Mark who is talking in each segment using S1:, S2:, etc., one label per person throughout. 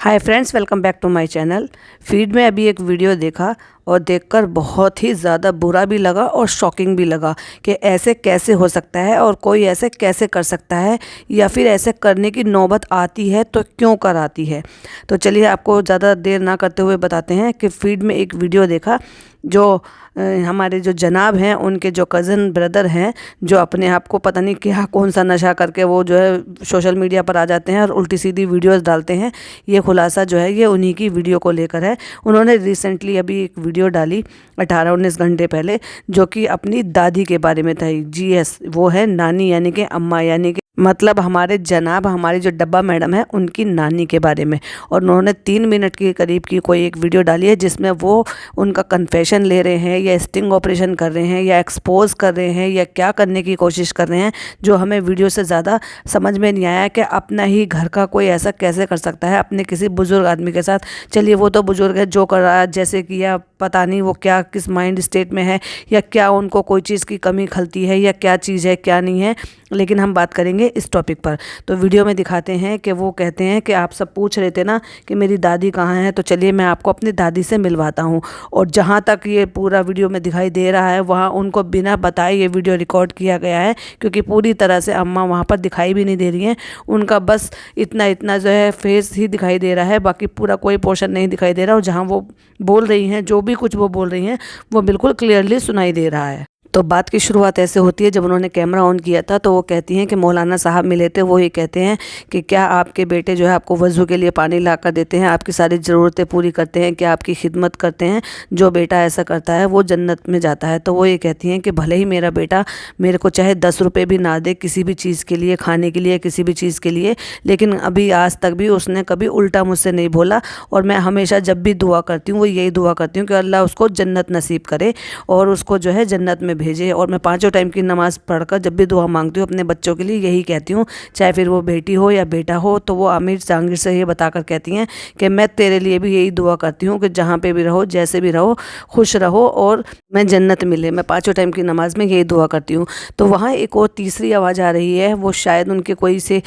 S1: Hi friends, welcome back to my channel. Feed में अभी एक वीडियो देखा और देखकर बहुत ही ज़्यादा बुरा भी लगा और शॉकिंग भी लगा कि ऐसे कैसे हो सकता है और कोई ऐसे कैसे कर सकता है, या फिर ऐसे करने की नौबत आती है तो क्यों कर आती है। तो चलिए आपको ज़्यादा देर ना करते हुए बताते हैं कि फीड में एक वीडियो देखा जो हमारे जो जनाब हैं उनके जो कज़न ब्रदर हैं, जो अपने आप को पता नहीं क्या कौन सा नशा करके वो जो है सोशल मीडिया पर आ जाते हैं और उल्टी सीधी वीडियोस डालते हैं। ये खुलासा जो है ये उन्हीं की वीडियो को लेकर है। उन्होंने रिसेंटली अभी एक वीडियो डाली 18-19 घंटे पहले, जो कि अपनी दादी के बारे में था। जी एस, वो है नानी यानी कि अम्मा, यानी कि मतलब हमारे जनाब, हमारी जो डब्बा मैडम है उनकी नानी के बारे में। और उन्होंने 3 मिनट के करीब की कोई एक वीडियो डाली है जिसमें वो उनका कन्फेशन ले रहे हैं या स्टिंग ऑपरेशन कर रहे हैं या एक्सपोज कर रहे हैं या क्या करने की कोशिश कर रहे हैं, जो हमें वीडियो से ज़्यादा समझ में नहीं आया कि अपना ही घर का कोई ऐसा कैसे कर सकता है अपने किसी बुज़ुर्ग आदमी के साथ। चलिए वो तो बुज़ुर्ग है, जो कर रहा है जैसे कि, या पता नहीं वो क्या किस माइंड स्टेट में है, या क्या उनको कोई चीज़ की कमी खलती है, या क्या चीज़ है क्या नहीं है। लेकिन हम बात करेंगे इस टॉपिक पर। तो वीडियो में दिखाते हैं कि वो कहते हैं कि आप सब पूछ रहे थे ना कि मेरी दादी कहाँ है, तो चलिए मैं आपको अपनी दादी से मिलवाता हूँ। और जहाँ तक ये पूरा वीडियो में दिखाई दे रहा है, वहाँ उनको बिना बताए ये वीडियो रिकॉर्ड किया गया है, क्योंकि पूरी तरह से अम्मा वहाँ पर दिखाई भी नहीं दे रही हैं। उनका बस इतना इतना जो है फेस ही दिखाई दे रहा है, बाकी पूरा कोई पोर्शन नहीं दिखाई दे रहा। और जहाँ वो बोल रही हैं, जो भी कुछ वो बोल रही हैं, वो बिल्कुल क्लियरली सुनाई दे रहा है। तो बात की शुरुआत ऐसे होती है, जब उन्होंने कैमरा ऑन किया था तो वो कहती हैं कि मौलाना साहब मिले थे। वो ये कहते हैं कि क्या आपके बेटे जो है आपको वज़ू के लिए पानी ला कर देते हैं, आपकी सारी ज़रूरतें पूरी करते हैं, क्या आपकी खिदमत करते हैं, जो बेटा ऐसा करता है वो जन्नत में जाता है। तो वो ये कहती हैं कि भले ही मेरा बेटा मेरे को चाहे 10 रुपये भी ना दे किसी भी चीज़ के लिए, खाने के लिए, किसी भी चीज़ के लिए, लेकिन अभी आज तक भी उसने कभी उल्टा मुझसे नहीं बोला। और मैं हमेशा जब भी दुआ करती हूँ वो यही दुआ करती हूँ कि अल्लाह उसको जन्नत नसीब करे और उसको जो है जन्नत में भेजे। और मैं 5 टाइम की नमाज़ पढ़कर जब भी दुआ मांगती हूँ अपने बच्चों के लिए यही कहती हूँ, चाहे फिर वो बेटी हो या बेटा हो। तो वो आमिर जहांगीर से ये बताकर कहती हैं कि मैं तेरे लिए भी यही दुआ करती हूँ कि जहाँ पे भी रहो, जैसे भी रहो, खुश रहो और मैं जन्नत मिले। मैं 5 टाइम की नमाज़ में यही दुआ करती हूँ। तो वहाँ एक और तीसरी आवाज़ आ रही है, वो शायद उनके कोई से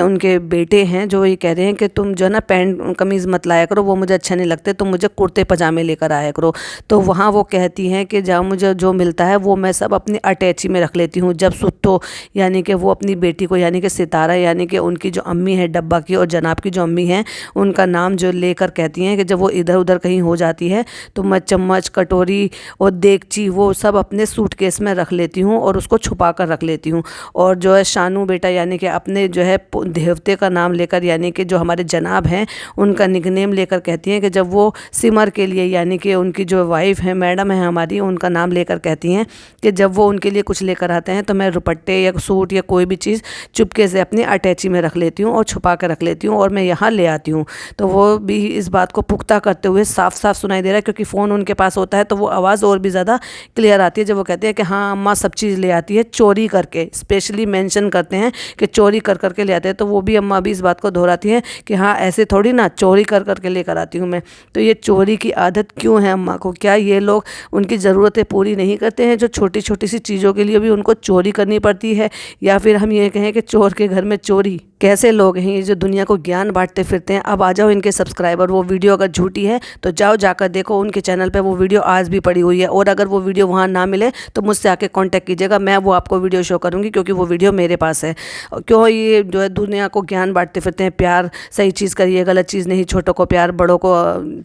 S1: उनके बेटे हैं, जो ये कह रहे हैं कि तुम जो है ना पैंट कमीज़ मत लाया करो, वो मुझे अच्छे नहीं लगते, तुम मुझे कुर्ते पजामे लेकर आया करो। तो वहाँ वो कहती हैं कि जहाँ मुझे जो मिलता है वो मैं सब अपनी अटैची में रख लेती हूँ। जब सुतो यानी कि वो अपनी बेटी को, यानी कि सितारा, यानी कि उनकी जो अम्मी है डब्बा की और जनाब की जो अम्मी हैं, उनका नाम जो लेकर कहती हैं कि जब वो इधर उधर कहीं हो जाती है तो मैं चम्मच, कटोरी और देगची वो सब अपने सूटकेस में रख लेती हूँ और उसको छुपा कर रख लेती हूँ। और जो है शानू बेटा, यानी कि अपने जो है देवते का नाम लेकर, यानी कि जो हमारे जनाब हैं उनका निकनेम लेकर कहती हैं कि जब वो सिमर के लिए, यानी कि उनकी जो वाइफ है, मैडम है हमारी, उनका नाम लेकर कहती हैं कि जब वो उनके लिए कुछ लेकर आते हैं तो मैं रुपट्टे या सूट या कोई भी चीज़ चुपके से अपनी अटैची में रख लेती हूँ और छुपा कर रख लेती हूँ और मैं यहाँ ले आती हूँ। तो वो भी इस बात को पुख्ता करते हुए साफ साफ सुनाई दे रहा है, क्योंकि फ़ोन उनके पास होता है तो वो आवाज़ और भी ज़्यादा क्लियर आती है जब वो कहते हैं कि हाँ अम्मा सब चीज़ ले आती है चोरी करके। स्पेशली मेंशन करते हैं कि चोरी कर करके ले आते हैं। तो वो भी अम्मा भी इस बात को दोहराती हैं कि हाँ ऐसे थोड़ी ना, चोरी कर करके लेकर आती हूँ मैं। तो ये चोरी की आदत क्यों है अम्मा को? क्या ये लोग उनकी ज़रूरतें पूरी नहीं करते हैं, जो छोटी छोटी सी चीज़ों के लिए भी उनको चोरी करनी पड़ती है? या फिर हम ये कहें कि चोर के घर में चोरी? कैसे लोग हैं ये जो दुनिया को ज्ञान बांटते फिरते हैं। अब आ जाओ इनके सब्सक्राइबर, वो वीडियो अगर झूठी है तो जाओ जाकर देखो उनके चैनल पे, वो वीडियो आज भी पड़ी हुई है। और अगर वो वीडियो वहाँ ना मिले तो मुझसे आके कांटेक्ट कीजिएगा, मैं वो आपको वीडियो शो करूँगी, क्योंकि वो वीडियो मेरे पास है। क्यों ये जो है दुनिया को ज्ञान बांटते फिरते हैं? प्यार सही चीज़ करिए, गलत चीज़ नहीं। छोटों को प्यार, बड़ों को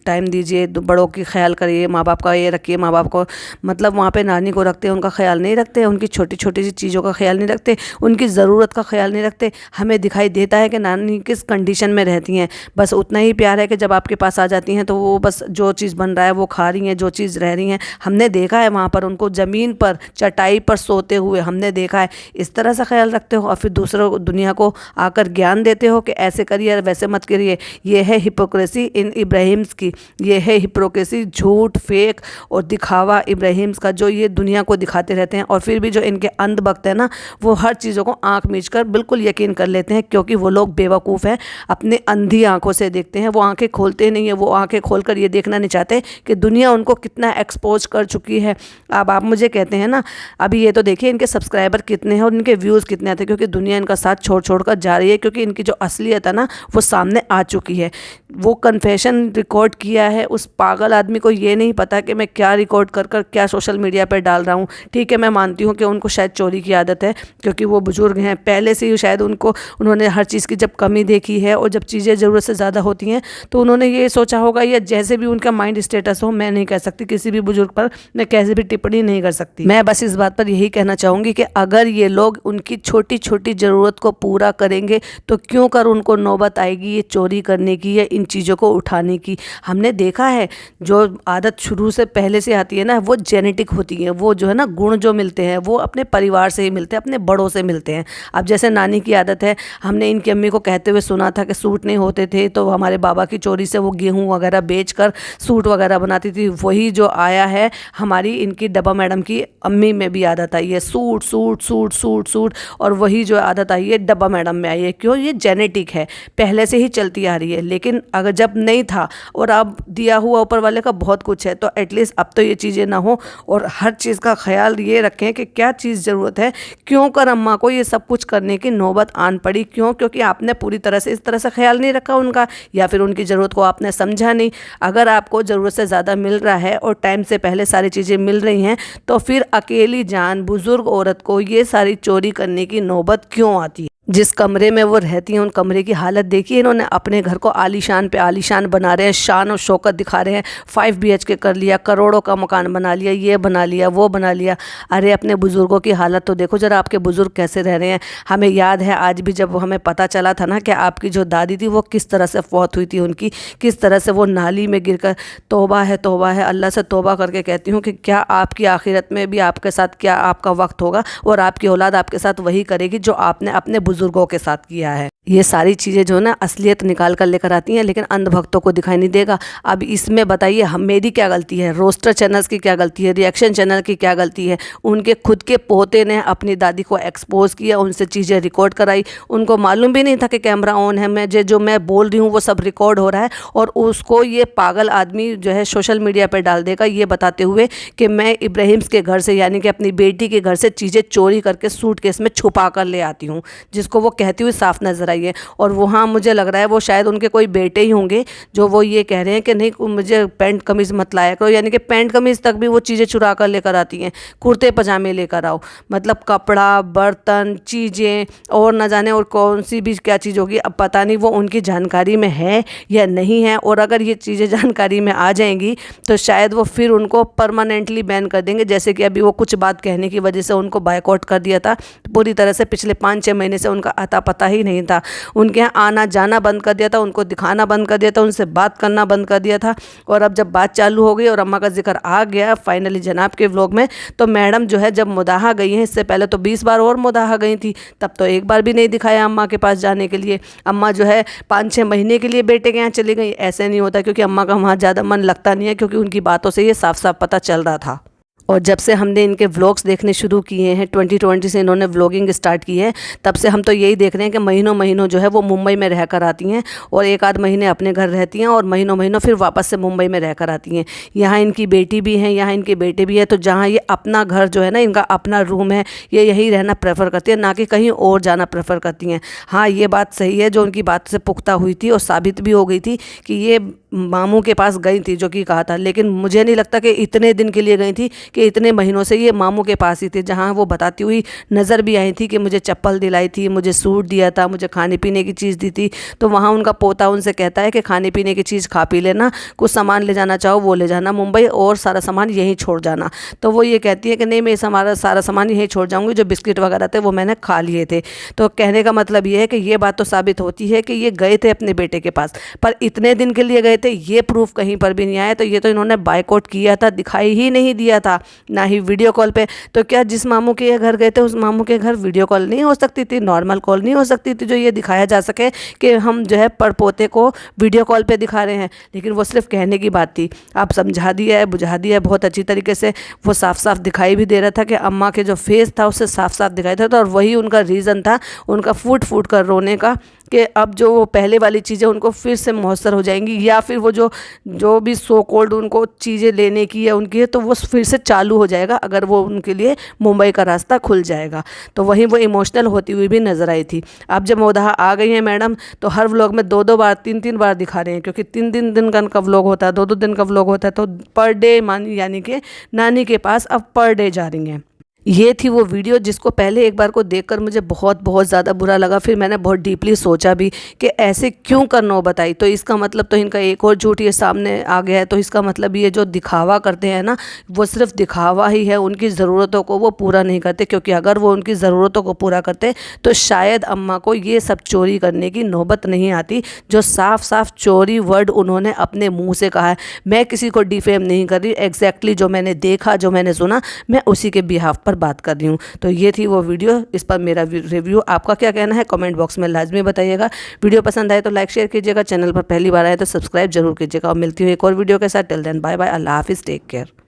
S1: टाइम दीजिए, बड़ों की ख्याल करिए, माँ बाप का ये रखिए। माँ बाप को मतलब वहाँ पर नानी को रखते हैं, उनका ख्याल नहीं रखते, उनकी छोटी छोटी सी चीज़ों का ख्याल नहीं रखते, उनकी ज़रूरत का ख्याल नहीं रखते। हमें दिखाई देता है कि नानी किस कंडीशन में रहती हैं, बस उतना ही प्यार है कि जब आपके पास आ जाती हैं तो वो बस जो चीज़ बन रहा है वो खा रही हैं, जो चीज़ रह रही हैं। हमने देखा है वहाँ पर उनको ज़मीन पर चटाई पर सोते हुए हमने देखा है। इस तरह से ख्याल रखते हो और फिर दूसरों दुनिया को आकर ज्ञान देते हो कि ऐसे करिए वैसे मत करिए। ये है हिपोक्रेसी इन इब्राहिम्स की, ये है हिपोक्रेसी, झूठ, फेक और दिखावा इब्राहिम्स का, जो ये दुनिया को दिखाते रहते हैं। और फिर भी जो इनके अंधभक्त है ना, वो हर चीज़ों को आंख मीच कर बिल्कुल यकीन कर लेते हैं, क्योंकि वो लोग बेवकूफ़ हैं, अपने अंधी आंखों से देखते हैं। वो आंखें खोलते नहीं है, वो आंखें खोलकर ये देखना नहीं चाहते कि दुनिया उनको कितना एक्सपोज कर चुकी है। अब आप मुझे कहते हैं ना, अभी ये तो देखिए इनके सब्सक्राइबर कितने हैं और इनके व्यूज़ कितने आते हैं, क्योंकि दुनिया इनका साथ छोड़ छोड़ कर जा रही है, क्योंकि इनकी जो असलियत है ना वो सामने आ चुकी है। वो कन्फेशन रिकॉर्ड किया है, उस पागल आदमी को ये नहीं पता कि मैं क्या रिकॉर्ड कर कर क्या सोशल मीडिया पर डाल रहा हूँ। ठीक है, मैं मानती हूँ कि उनको शायद चोरी की आदत है, क्योंकि वो बुजुर्ग हैं, पहले से ही शायद उन्होंने हर चीज़ की जब कमी देखी है और जब चीज़ें ज़रूरत से ज़्यादा होती हैं तो उन्होंने ये सोचा होगा, या जैसे भी उनका माइंड स्टेटस हो, मैं नहीं कह सकती किसी भी बुजुर्ग पर, मैं कैसे भी टिप्पणी नहीं कर सकती। मैं बस इस बात पर यही कहना चाहूँगी कि अगर ये लोग उनकी छोटी छोटी ज़रूरत को पूरा करेंगे तो क्यों कर उनको नौबत आएगी ये चोरी करने की या इन चीज़ों को उठाने की। हमने देखा है जो आदत शुरू से पहले से आती है ना, वो जेनेटिक होती है। वो जो है ना, गुण जो मिलते हैं वो अपने परिवार से ही मिलते हैं, अपने बड़ों से मिलते हैं। अब जैसे नानी की आदत है, हमने इनकी अम्मी को कहते हुए सुना था कि सूट नहीं होते थे तो हमारे बाबा की चोरी से वो गेहूं वगैरह बेचकर सूट वगैरह बनाती थी। वही जो आया है हमारी इनकी डब्बा मैडम की अम्मी में भी आदत आई है, suit suit suit suit suit. और वही जो आदत आई है डब्बा मैडम में आई है। क्यों? ये जेनेटिक है, पहले से ही चलती आ रही है। लेकिन अगर जब नहीं था और अब दिया हुआ ऊपर वाले का बहुत कुछ है, तो एटलीस्ट अब तो ये चीज़ें ना हो। और हर चीज़ का ख्याल ये रखें कि क्या चीज़ ज़रूरत है, क्यों कर अम्मा को ये सब कुछ करने की नौबत आन पड़ी। क्यों? क्योंकि आपने पूरी तरह से इस तरह से ख्याल नहीं रखा उनका, या फिर उनकी ज़रूरत को आपने समझा नहीं। अगर आपको ज़रूरत से ज़्यादा मिल रहा है और टाइम से पहले सारी चीज़ें मिल रही हैं, तो फिर अकेली जान बुजुर्ग औरत को ये सारी चोरी करने की नौबत क्यों आती है। जिस कमरे में वो रहती हैं उन कमरे की हालत देखिए। इन्होंने अपने घर को आलीशान पे आलीशान बना रहे हैं, शान और शौकत दिखा रहे हैं। 5 BHK कर लिया, करोड़ों का मकान बना लिया, ये बना लिया, वो बना लिया। अरे अपने बुज़ुर्गों की हालत तो देखो ज़रा, आपके बुज़ुर्ग कैसे रह रहे हैं। हमें याद है आज भी, जब हमें पता चला था ना कि आपकी जो दादी थी वो किस तरह से फौत हुई थी, उनकी किस तरह से वो नाली में गिरकर, तौबा है अल्लाह से तौबा करके कहती हूँ कि क्या आपकी आखिरत में भी आपके साथ क्या आपका वक्त होगा और आपकी औलाद आपके साथ वही करेगी जो आपने अपने बुजुर्गों के साथ किया है। ये सारी चीज़ें जो है ना असलियत निकाल कर लेकर आती हैं, लेकिन अंधभक्तों को दिखाई नहीं देगा। अब इसमें बताइए हम मेरी क्या गलती है, रोस्टर चैनल्स की क्या गलती है, रिएक्शन चैनल की क्या गलती है। उनके खुद के पोते ने अपनी दादी को एक्सपोज किया, उनसे चीज़ें रिकॉर्ड कराई। उनको मालूम भी नहीं था कि कैमरा ऑन है, मैं जो मैं बोल रही हूँ वो सब रिकॉर्ड हो रहा है, और उसको ये पागल आदमी जो है सोशल मीडिया पर डाल देगा, ये बताते हुए कि मैं इब्राहिम्स के घर से, यानी कि अपनी बेटी के घर से चीज़ें चोरी करके सूटकेस में छुपा कर ले आती हूँ, जिसको वो कहती हुई साफ नजर आई है। और वहाँ मुझे लग रहा है वो शायद उनके कोई बेटे ही होंगे जो वो ये कह रहे हैं कि नहीं मुझे पैंट कमीज़ मत लाया करो, यानी कि पैंट कमीज़ तक भी वो चीज़ें चुरा कर लेकर आती हैं। कुर्ते पजामे लेकर आओ, मतलब कपड़ा, बर्तन, चीज़ें, और न जाने और कौन सी भी क्या चीज़ होगी। अब पता नहीं वो उनकी जानकारी में है या नहीं है, और अगर ये चीज़ें जानकारी में आ जाएंगी तो शायद वो फिर उनको परमानेंटली बैन कर देंगे। जैसे कि अभी वो कुछ बात कहने की वजह से उनको बायकॉट कर दिया था, पूरी तरह से पिछले 5-6 महीने से उनका अता पता ही नहीं था। उनके यहाँ आना जाना बंद कर दिया था, उनको दिखाना बंद कर दिया था, उनसे बात करना बंद कर दिया था। और अब जब बात चालू हो गई और अम्मा का जिक्र आ गया फाइनली जनाब के व्लॉग में, तो मैडम जो है जब मुदाहा गई हैं, इससे पहले तो 20 बार और मुदाहा गई थी, तब तो एक बार भी नहीं दिखाया अम्मा के पास जाने के लिए। अम्मा जो है 5-6 महीने के लिए बेटे के यहाँ चली गई। ऐसे नहीं होता, क्योंकि अम्मा का वहाँ ज़्यादा मन लगता नहीं है, क्योंकि उनकी बातों से ये साफ साफ पता चल रहा था। और जब से हमने इनके व्लॉग्स देखने शुरू किए हैं, 2020 से इन्होंने व्लॉगिंग स्टार्ट की है, तब से हम तो यही देख रहे हैं कि महीनों महीनों जो है वो मुंबई में रहकर आती हैं, और 1-8 महीने अपने घर रहती हैं, और महीनों महीनों फिर वापस से मुंबई में रहकर आती हैं। यहाँ इनकी बेटी भी है, यहाँ इनके बेटे भी है, तो जहाँ ये अपना घर जो है ना, इनका अपना रूम है, ये यहीं रहना प्रेफर करती है, ना कि कहीं और जाना प्रेफर करती हैं। हाँ, ये बात सही है जो उनकी बात से पुख्ता हुई थी और साबित भी हो गई थी कि ये मामू के पास गई थी, जो कि कहा था। लेकिन मुझे नहीं लगता कि इतने दिन के लिए गई थी, कि इतने महीनों से ये मामू के पास ही थे, जहाँ वो बताती हुई नज़र भी आई थी कि मुझे चप्पल दिलाई थी, मुझे सूट दिया था, मुझे खाने पीने की चीज़ दी थी। तो वहाँ उनका पोता उनसे कहता है कि खाने पीने की चीज़ खा पी लेना, कुछ सामान ले जाना चाहो वो ले जाना मुंबई, और सारा सामान यहीं छोड़ जाना। तो वो ये कहती है कि नहीं, मैं हमारा सारा सामान यहीं छोड़ जाऊँगी, जो बिस्किट वगैरह थे वो मैंने खा लिए थे। तो कहने का मतलब ये है कि ये बात तो साबित होती है कि ये गए थे अपने बेटे के पास, पर इतने दिन के लिए गए थे ये प्रूफ कहीं पर भी नहीं आया। तो ये तो इन्होंने बायकॉट किया था, दिखाई ही नहीं दिया था, ना ही वीडियो कॉल पे। तो क्या जिस मामू के घर गए थे उस मामू के घर वीडियो कॉल नहीं हो सकती थी, नॉर्मल कॉल नहीं हो सकती थी, जो ये दिखाया जा सके कि हम जो है पड़पोते को वीडियो कॉल पे दिखा रहे हैं। लेकिन वो सिर्फ कहने की बात थी। आप समझा दिया है, बुझा दिया है बहुत अच्छी तरीके से। वो साफ साफ दिखाई भी दे रहा था कि अम्मा के जो फेस था उससे साफ साफ दिखाई देता था, और वही उनका रीज़न था उनका फूट फूट कर रोने का, कि अब जो वो पहले वाली चीज़ें उनको फिर से मौसर हो जाएंगी, या फिर वो जो भी सो कॉल्ड उनको चीज़ें लेने की है उनकी है, तो वो फिर से चालू हो जाएगा अगर वो उनके लिए मुंबई का रास्ता खुल जाएगा। तो वहीं वो इमोशनल होती हुई भी नज़र आई थी। अब जब मोदाहा आ गई हैं मैडम, तो हर व्लॉग में 2-2 बार 3-3 बार दिखा रहे हैं, क्योंकि 3-3 दिन का व्लॉग होता है, 2-2 दिन का व्लॉग होता है। तो पर डे यानी कि नानी के पास अब पर डे जा रही हैं। ये थी वो वीडियो जिसको पहले एक बार को देखकर मुझे बहुत बहुत ज़्यादा बुरा लगा। फिर मैंने बहुत डीपली सोचा भी कि ऐसे क्यों कर बताई। तो इसका मतलब तो इनका एक और झूठ ये सामने आ गया है। तो इसका मतलब ये जो दिखावा करते हैं ना, वो सिर्फ दिखावा ही है, उनकी ज़रूरतों को वो पूरा नहीं करते। क्योंकि अगर वो उनकी ज़रूरतों को पूरा करते तो शायद अम्मा को ये सब चोरी करने की नौबत नहीं आती, जो साफ साफ चोरी वर्ड उन्होंने अपने मुँह से कहा है। मैं किसी को डिफेम नहीं कर रही, एग्जैक्टली जो मैंने देखा, जो मैंने सुना, मैं उसी के बिहाफ पर बात कर रही हूँ। तो ये थी वो वीडियो, इस पर मेरा रिव्यू। आपका क्या कहना है कमेंट बॉक्स में लाजमी बताइएगा। वीडियो पसंद आए तो लाइक शेयर कीजिएगा, चैनल पर पहली बार आए तो सब्सक्राइब जरूर कीजिएगा। और मिलती हूँ एक और वीडियो के साथ। टिल देन बाय बाय, अल्लाह हाफिज़, टेक केयर।